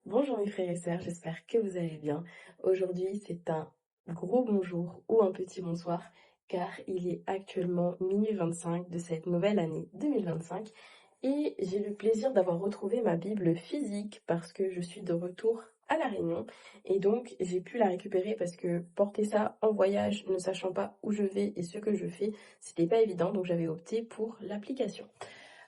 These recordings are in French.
Bonjour mes frères et sœurs, j'espère que vous allez bien. Aujourd'hui, c'est un gros bonjour ou un petit bonsoir car il est actuellement minuit 25 de cette nouvelle année 2025 et j'ai le plaisir d'avoir retrouvé ma Bible physique parce que je suis de retour à La Réunion et donc j'ai pu la récupérer parce que porter ça en voyage, ne sachant pas où je vais et ce que je fais, c'était pas évident, donc j'avais opté pour l'application.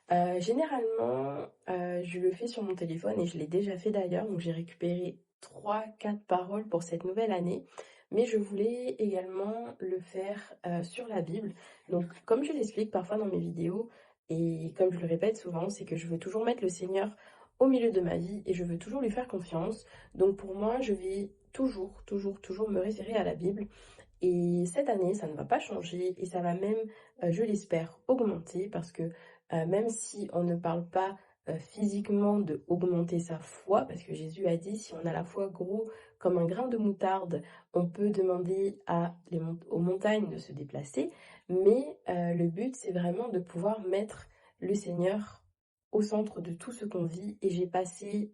Généralement, je le fais sur mon téléphone et je l'ai déjà fait d'ailleurs, donc j'ai récupéré trois, quatre paroles pour cette nouvelle année. Mais je voulais également le faire sur la Bible. Donc, comme je l'explique parfois dans mes vidéos, et comme je le répète souvent, c'est que je veux toujours mettre le Seigneur au milieu de ma vie et je veux toujours lui faire confiance. Donc pour moi, je vais toujours, toujours, toujours me référer à la Bible. Et cette année, ça ne va pas changer et ça va même, je l'espère, augmenter parce que même si on ne parle pas physiquement de augmenter sa foi, parce que Jésus a dit, si on a la foi gros comme un grain de moutarde, on peut demander aux montagnes de se déplacer, mais le but, c'est vraiment de pouvoir mettre le Seigneur au centre de tout ce qu'on vit. Et j'ai passé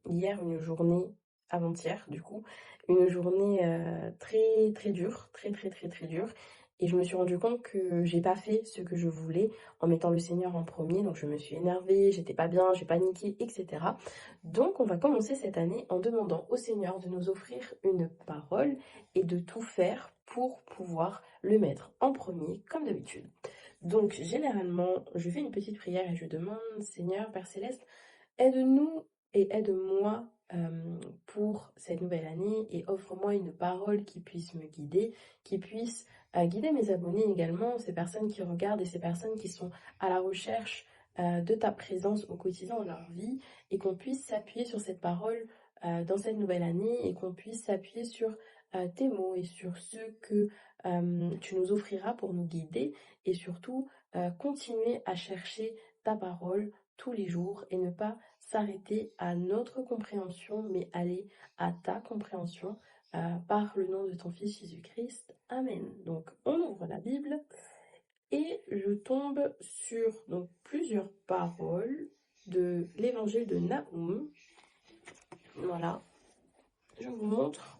hier une journée, avant-hier du coup, une journée très très dure, très très très très dure. Et je me suis rendu compte que j'ai pas fait ce que je voulais en mettant le Seigneur en premier. Donc je me suis énervée, j'étais pas bien, j'ai paniqué, etc. Donc on va commencer cette année en demandant au Seigneur de nous offrir une parole et de tout faire pour pouvoir le mettre en premier, comme d'habitude. Donc généralement, je fais une petite prière et je demande, Seigneur, Père Céleste, aide-nous et aide-moi pour cette nouvelle année et offre-moi une parole qui puisse me guider, qui puisse guider mes abonnés également, ces personnes qui regardent et ces personnes qui sont à la recherche de ta présence au quotidien dans leur vie et qu'on puisse s'appuyer sur cette parole dans cette nouvelle année et qu'on puisse s'appuyer sur tes mots et sur ceux que tu nous offriras pour nous guider et surtout continuer à chercher ta parole tous les jours et ne pas s'arrêter à notre compréhension, mais aller à ta compréhension par le nom de ton Fils Jésus-Christ. Amen. Donc, on ouvre la Bible et je tombe sur donc, plusieurs paroles de l'évangile de Naoum. Voilà, je vous montre.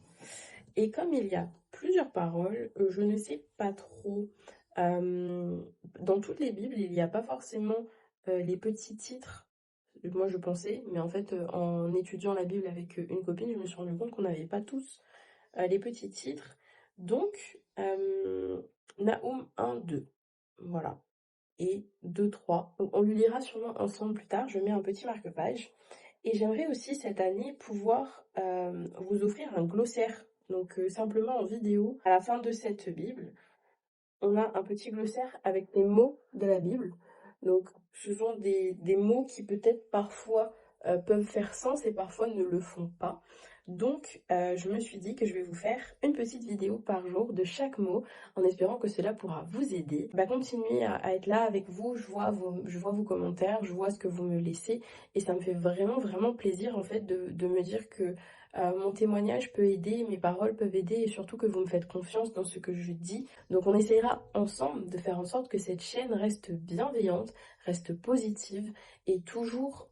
Et comme il y a plusieurs paroles, je ne sais pas trop. Dans toutes les Bibles, il n'y a pas forcément les petits titres. Moi, je pensais, mais en fait, en étudiant la Bible avec une copine, je me suis rendu compte qu'on n'avait pas tous les petits titres. Donc, Naoum 1, 2. Voilà. Et 2, 3. Donc, on le lira sûrement ensemble plus tard. Je mets un petit marque-page. Et j'aimerais aussi cette année pouvoir vous offrir un glossaire. Donc, simplement en vidéo, à la fin de cette Bible, on a un petit glossaire avec les mots de la Bible. Donc, ce sont des mots qui peut-être parfois peuvent faire sens et parfois ne le font pas. Donc, je me suis dit que je vais vous faire une petite vidéo par jour de chaque mot en espérant que cela pourra vous aider. Continuez à être là avec vous, je vois vos commentaires, je vois ce que vous me laissez et ça me fait vraiment, vraiment plaisir en fait de me dire que mon témoignage peut aider, mes paroles peuvent aider et surtout que vous me faites confiance dans ce que je dis. Donc on essayera ensemble de faire en sorte que cette chaîne reste bienveillante, reste positive et toujours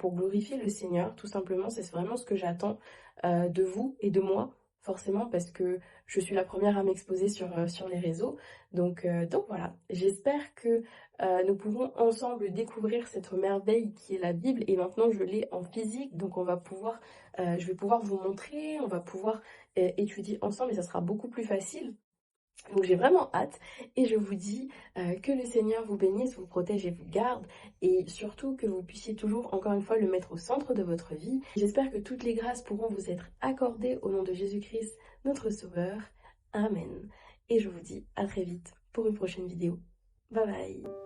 pour glorifier le Seigneur, tout simplement. C'est vraiment ce que j'attends de vous et de moi, forcément, parce que je suis la première à m'exposer sur les réseaux. Donc voilà, j'espère que nous pourrons ensemble découvrir cette merveille qui est la Bible et maintenant je l'ai en physique, donc je vais pouvoir vous montrer, on va pouvoir étudier ensemble et ça sera beaucoup plus facile. Donc j'ai vraiment hâte et je vous dis que le Seigneur vous bénisse, vous protège et vous garde et surtout que vous puissiez toujours encore une fois le mettre au centre de votre vie. J'espère que toutes les grâces pourront vous être accordées au nom de Jésus-Christ, notre Sauveur. Amen. Et je vous dis à très vite pour une prochaine vidéo. Bye bye.